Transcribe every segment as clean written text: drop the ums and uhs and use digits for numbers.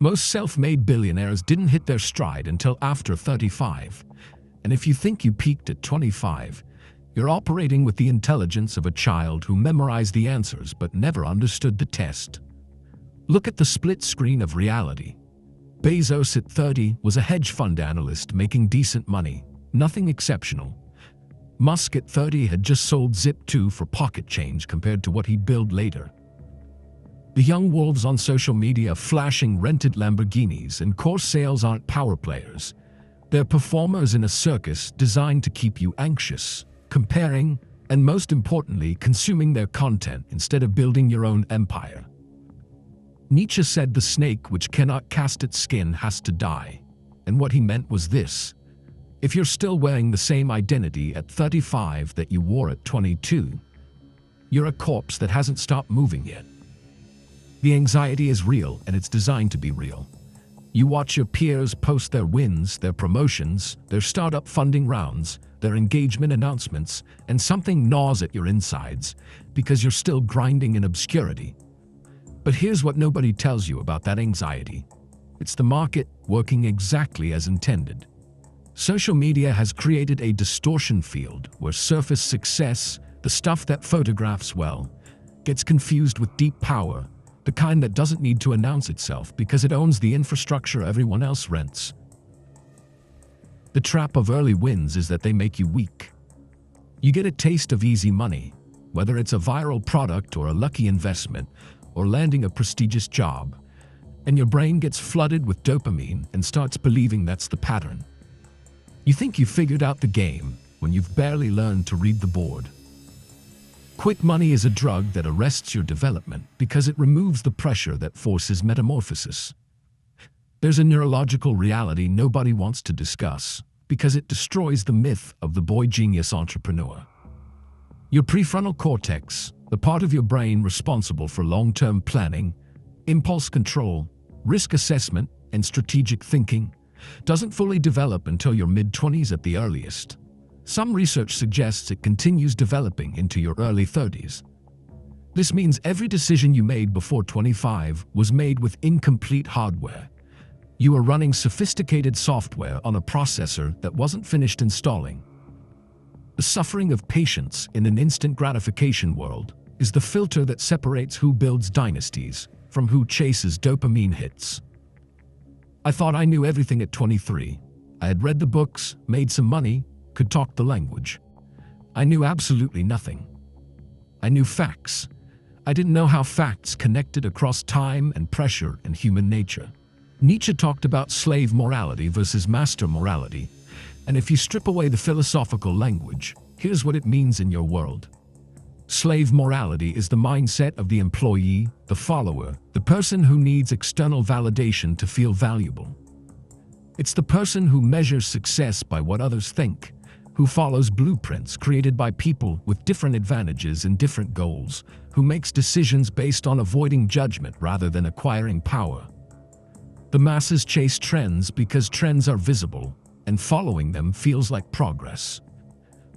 Most self-made billionaires didn't hit their stride until after 35. And if you think you peaked at 25, you're operating with the intelligence of a child who memorized the answers but never understood the test. Look at the split screen of reality. Bezos at 30 was a hedge fund analyst making decent money, nothing exceptional. Musk at 30 had just sold Zip2 for pocket change compared to what he'd build later. The young wolves on social media flashing rented Lamborghinis and course sales aren't power players. They're performers in a circus designed to keep you anxious, comparing, and most importantly, consuming their content instead of building your own empire. Nietzsche said the snake which cannot cast its skin has to die. And what he meant was this: if you're still wearing the same identity at 35 that you wore at 22, you're a corpse that hasn't stopped moving yet. The anxiety is real, and it's designed to be real. You watch your peers post their wins, their promotions, their startup funding rounds, their engagement announcements, and something gnaws at your insides because you're still grinding in obscurity. But here's what nobody tells you about that anxiety. It's the market working exactly as intended. Social media has created a distortion field where surface success, the stuff that photographs well, gets confused with deep power, the kind that doesn't need to announce itself because it owns the infrastructure everyone else rents. The trap of early wins is that they make you weak. You get a taste of easy money, whether it's a viral product or a lucky investment or landing a prestigious job, and your brain gets flooded with dopamine and starts believing that's the pattern. You think you've figured out the game when you've barely learned to read the board. Quick money is a drug that arrests your development because it removes the pressure that forces metamorphosis. There's a neurological reality nobody wants to discuss because it destroys the myth of the boy genius entrepreneur. Your prefrontal cortex, the part of your brain responsible for long-term planning, impulse control, risk assessment, and strategic thinking, doesn't fully develop until your mid-20s at the earliest. Some research suggests it continues developing into your early 30s. This means every decision you made before 25 was made with incomplete hardware. You were running sophisticated software on a processor that wasn't finished installing. The suffering of patience in an instant gratification world is the filter that separates who builds dynasties from who chases dopamine hits. I thought I knew everything at 23. I had read the books, made some money, could talk the language. I knew absolutely nothing. I knew facts. I didn't know how facts connected across time and pressure and human nature. Nietzsche talked about slave morality versus master morality, and if you strip away the philosophical language, here's what it means in your world. Slave morality is the mindset of the employee, the follower, the person who needs external validation to feel valuable. It's the person who measures success by what others think, who follows blueprints created by people with different advantages and different goals, who makes decisions based on avoiding judgment rather than acquiring power. The masses chase trends because trends are visible, and following them feels like progress.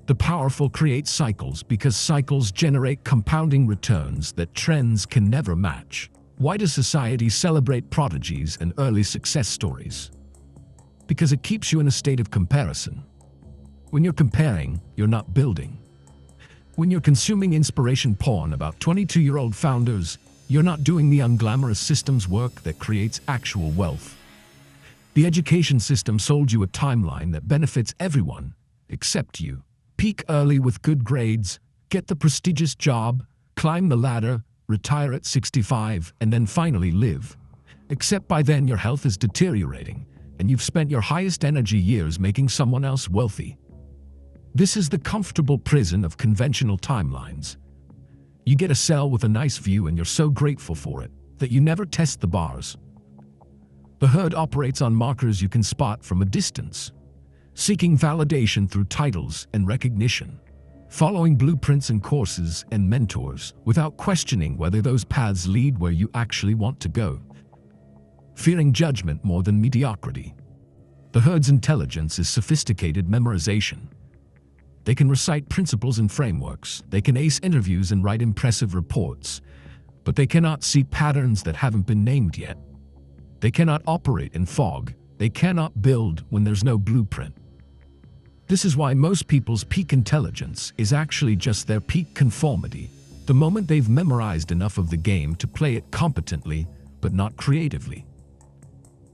The powerful create cycles because cycles generate compounding returns that trends can never match. Why does society celebrate prodigies and early success stories? Because it keeps you in a state of comparison. When you're comparing, you're not building. When you're consuming inspiration porn about 22-year-old founders, you're not doing the unglamorous systems work that creates actual wealth. The education system sold you a timeline that benefits everyone, except you. Peak early with good grades, get the prestigious job, climb the ladder, retire at 65, and then finally live. Except by then your health is deteriorating, and you've spent your highest energy years making someone else wealthy. This is the comfortable prison of conventional timelines. You get a cell with a nice view and you're so grateful for it that you never test the bars. The herd operates on markers you can spot from a distance, seeking validation through titles and recognition, following blueprints and courses and mentors without questioning whether those paths lead where you actually want to go, fearing judgment more than mediocrity. The herd's intelligence is sophisticated memorization. They can recite principles and frameworks, they can ace interviews and write impressive reports, but they cannot see patterns that haven't been named yet. They cannot operate in fog. They cannot build when there's no blueprint. This is why most people's peak intelligence is actually just their peak conformity, the moment they've memorized enough of the game to play it competently, but not creatively.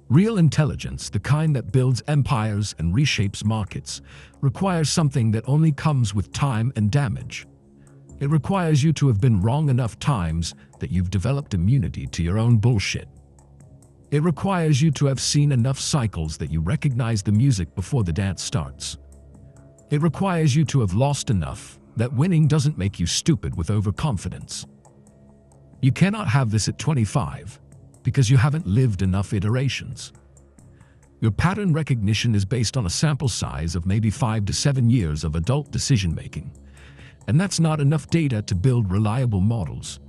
Real intelligence, the kind that builds empires and reshapes markets, requires something that only comes with time and damage. It requires you to have been wrong enough times that you've developed immunity to your own bullshit. It requires you to have seen enough cycles that you recognize the music before the dance starts. It requires you to have lost enough that winning doesn't make you stupid with overconfidence. You cannot have this at 25 because you haven't lived enough iterations. Your pattern recognition is based on a sample size of maybe 5 to 7 years of adult decision-making, and that's not enough data to build reliable models.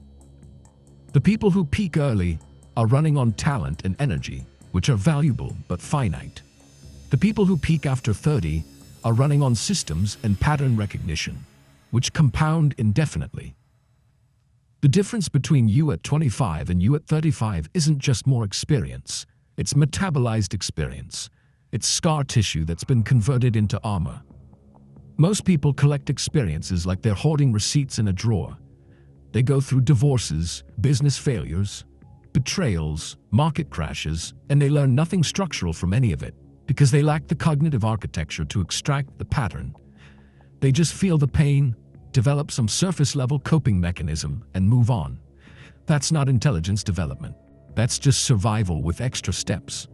The people who peak early are running on talent and energy, which are valuable but finite. The people who peak after 30 are running on systems and pattern recognition, which compound indefinitely. The difference between you at 25 and you at 35 isn't just more experience, it's metabolized experience. It's scar tissue that's been converted into armor. Most people collect experiences like they're hoarding receipts in a drawer. They go through divorces, business failures, betrayals, market crashes, and they learn nothing structural from any of it because they lack the cognitive architecture to extract the pattern. They just feel the pain, develop some surface-level coping mechanism, and move on. That's not intelligence development. That's just survival with extra steps.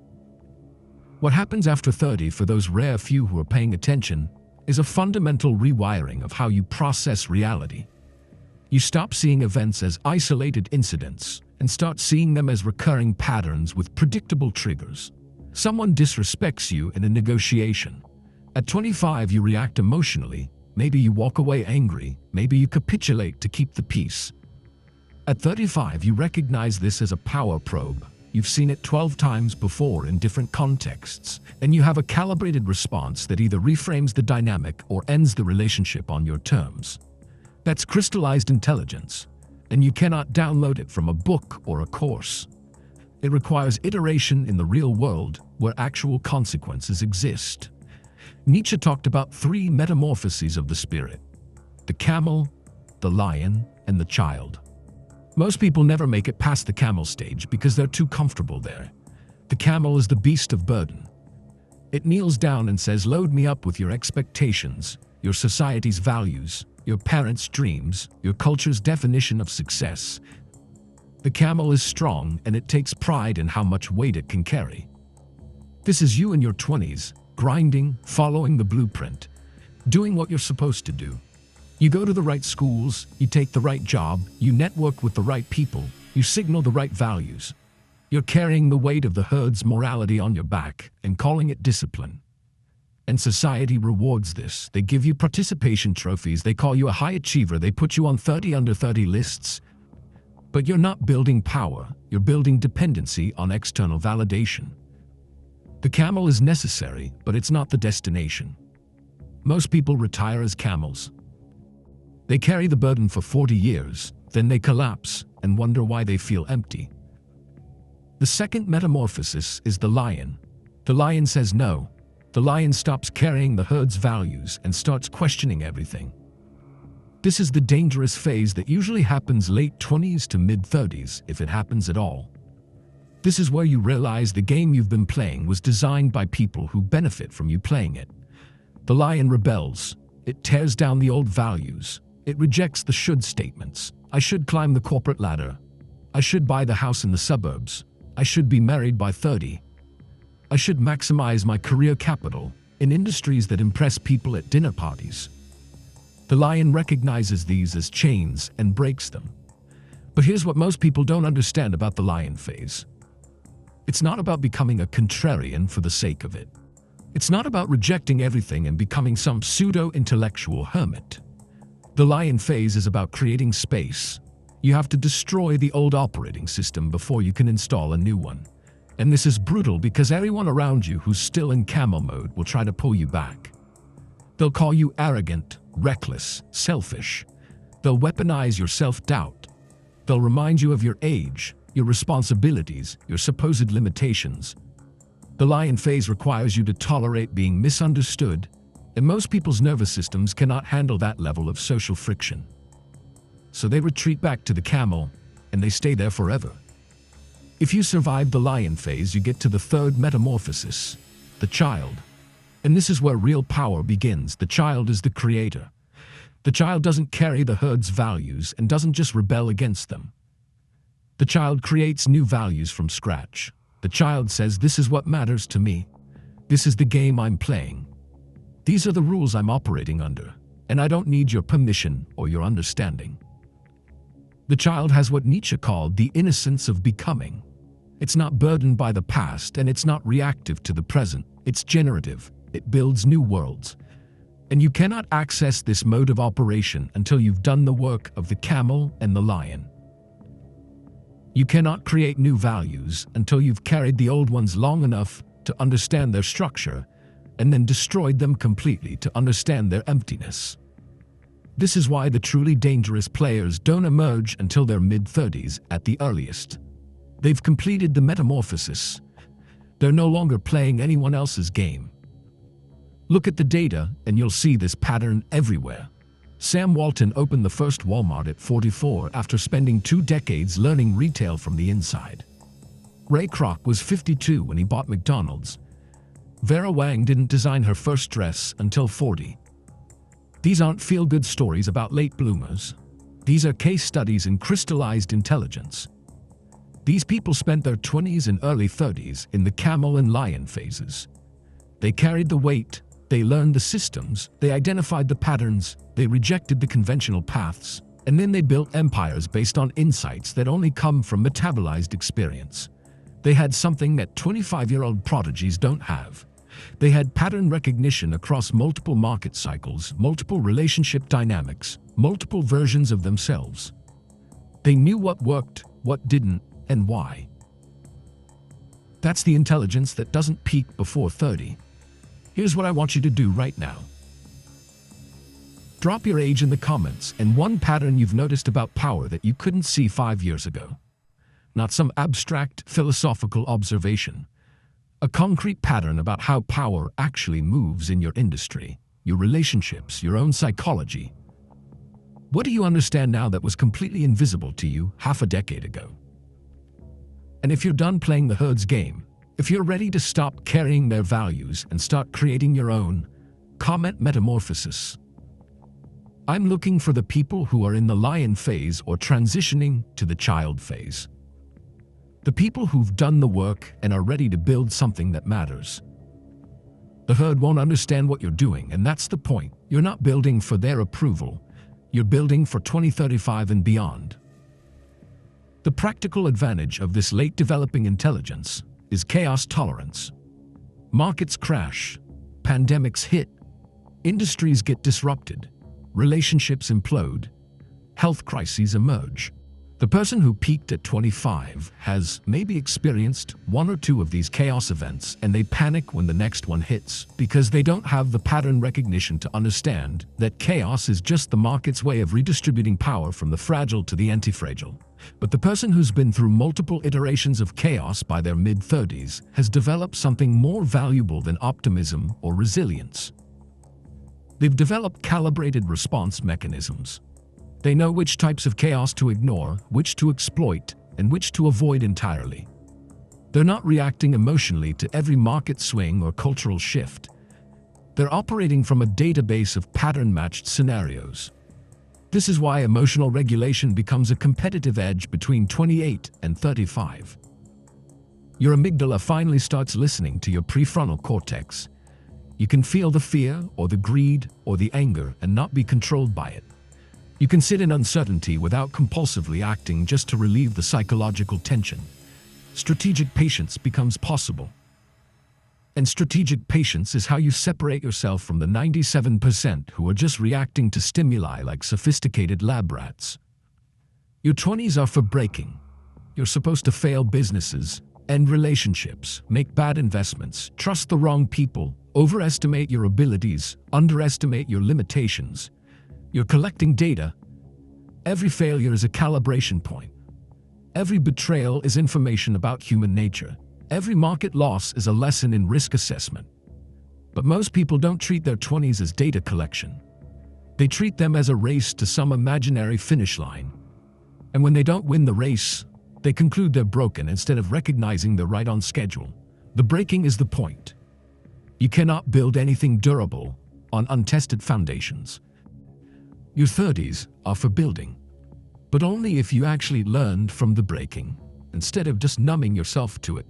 What happens after 30 for those rare few who are paying attention is a fundamental rewiring of how you process reality. You stop seeing events as isolated incidents and start seeing them as recurring patterns with predictable triggers. Someone disrespects you in a negotiation. At 25, you react emotionally. Maybe you walk away angry. Maybe you capitulate to keep the peace. At 35, you recognize this as a power probe. You've seen it 12 times before in different contexts, and you have a calibrated response that either reframes the dynamic or ends the relationship on your terms. That's crystallized intelligence, and you cannot download it from a book or a course. It requires iteration in the real world where actual consequences exist. Nietzsche talked about 3 metamorphoses of the spirit: the camel, the lion, and the child. Most people never make it past the camel stage because they're too comfortable there. The camel is the beast of burden. It kneels down and says, "Load me up with your expectations, your society's values, your parents' dreams, your culture's definition of success." The camel is strong and it takes pride in how much weight it can carry. This is you in your 20s, grinding, following the blueprint, doing what you're supposed to do. You go to the right schools, you take the right job, you network with the right people, you signal the right values. You're carrying the weight of the herd's morality on your back and calling it discipline. And society rewards this. They give you participation trophies, they call you a high achiever, they put you on 30 under 30 lists. But you're not building power, you're building dependency on external validation. The camel is necessary, but it's not the destination. Most people retire as camels. They carry the burden for 40 years, then they collapse and wonder why they feel empty. The second metamorphosis is the lion. The lion says no. The lion stops carrying the herd's values and starts questioning everything. This is the dangerous phase that usually happens late 20s to mid-30s, if it happens at all. This is where you realize the game you've been playing was designed by people who benefit from you playing it. The lion rebels. It tears down the old values. It rejects the should statements. I should climb the corporate ladder. I should buy the house in the suburbs. I should be married by 30. I should maximize my career capital in industries that impress people at dinner parties. The lion recognizes these as chains and breaks them. But here's what most people don't understand about the lion phase. It's not about becoming a contrarian for the sake of it. It's not about rejecting everything and becoming some pseudo-intellectual hermit. The lion phase is about creating space. You have to destroy the old operating system before you can install a new one. And this is brutal because everyone around you who's still in camel mode will try to pull you back. They'll call you arrogant, reckless, selfish. They'll weaponize your self-doubt. They'll remind you of your age. your responsibilities, your supposed limitations. The lion phase requires you to tolerate being misunderstood, and most people's nervous systems cannot handle that level of social friction. So they retreat back to the camel, and they stay there forever. If you survive the lion phase, you get to the third metamorphosis, the child. And this is where real power begins. The child is the creator. The child doesn't carry the herd's values and doesn't just rebel against them. The child creates new values from scratch. The child says, "This is what matters to me. This is the game I'm playing. These are the rules I'm operating under, and I don't need your permission or your understanding." The child has what Nietzsche called the innocence of becoming. It's not burdened by the past, and it's not reactive to the present. It's generative. It builds new worlds. And you cannot access this mode of operation until you've done the work of the camel and the lion. You cannot create new values until you've carried the old ones long enough to understand their structure and then destroyed them completely to understand their emptiness. This is why the truly dangerous players don't emerge until their mid-30s at the earliest. They've completed the metamorphosis. They're no longer playing anyone else's game. Look at the data and you'll see this pattern everywhere. Sam Walton opened the first Walmart at 44 after spending 2 decades learning retail from the inside. Ray Kroc was 52 when he bought McDonald's. Vera Wang didn't design her first dress until 40. These aren't feel-good stories about late bloomers. These are case studies in crystallized intelligence. These people spent their 20s and early 30s in the camel and lion phases. They carried the weight, they learned the systems, they identified the patterns, they rejected the conventional paths, and then they built empires based on insights that only come from metabolized experience. They had something that 25-year-old prodigies don't have. They had pattern recognition across multiple market cycles, multiple relationship dynamics, multiple versions of themselves. They knew what worked, what didn't, and why. That's the intelligence that doesn't peak before 30. Here's what I want you to do right now. Drop your age in the comments and one pattern you've noticed about power that you couldn't see 5 years ago. Not some abstract philosophical observation. A concrete pattern about how power actually moves in your industry, your relationships, your own psychology. What do you understand now that was completely invisible to you half a decade ago? And if you're done playing the herd's game, if you're ready to stop carrying their values and start creating your own, comment metamorphosis. I'm looking for the people who are in the lion phase or transitioning to the child phase. The people who've done the work and are ready to build something that matters. The herd won't understand what you're doing, and that's the point. You're not building for their approval. You're building for 2035 and beyond. The practical advantage of this late developing intelligence is chaos tolerance. Markets crash, pandemics hit, industries get disrupted, relationships implode, health crises emerge. The person who peaked at 25 has maybe experienced 1 or 2 of these chaos events, and they panic when the next one hits because they don't have the pattern recognition to understand that chaos is just the market's way of redistributing power from the fragile to the anti-fragile. But the person who's been through multiple iterations of chaos by their mid-30s has developed something more valuable than optimism or resilience. They've developed calibrated response mechanisms. They know which types of chaos to ignore, which to exploit, and which to avoid entirely. They're not reacting emotionally to every market swing or cultural shift. They're operating from a database of pattern-matched scenarios. This is why emotional regulation becomes a competitive edge between 28 and 35. Your amygdala finally starts listening to your prefrontal cortex. You can feel the fear or the greed or the anger and not be controlled by it. You can sit in uncertainty without compulsively acting just to relieve the psychological tension. Strategic patience becomes possible. And strategic patience is how you separate yourself from the 97% who are just reacting to stimuli like sophisticated lab rats. Your 20s are for breaking. You're supposed to fail businesses, end relationships, make bad investments, trust the wrong people, overestimate your abilities, underestimate your limitations. You're collecting data. Every failure is a calibration point. Every betrayal is information about human nature. Every market loss is a lesson in risk assessment. But most people don't treat their 20s as data collection. They treat them as a race to some imaginary finish line. And when they don't win the race, they conclude they're broken instead of recognizing they're right on schedule. The breaking is the point. You cannot build anything durable on untested foundations. Your 30s are for building, but only if you actually learned from the breaking, instead of just numbing yourself to it.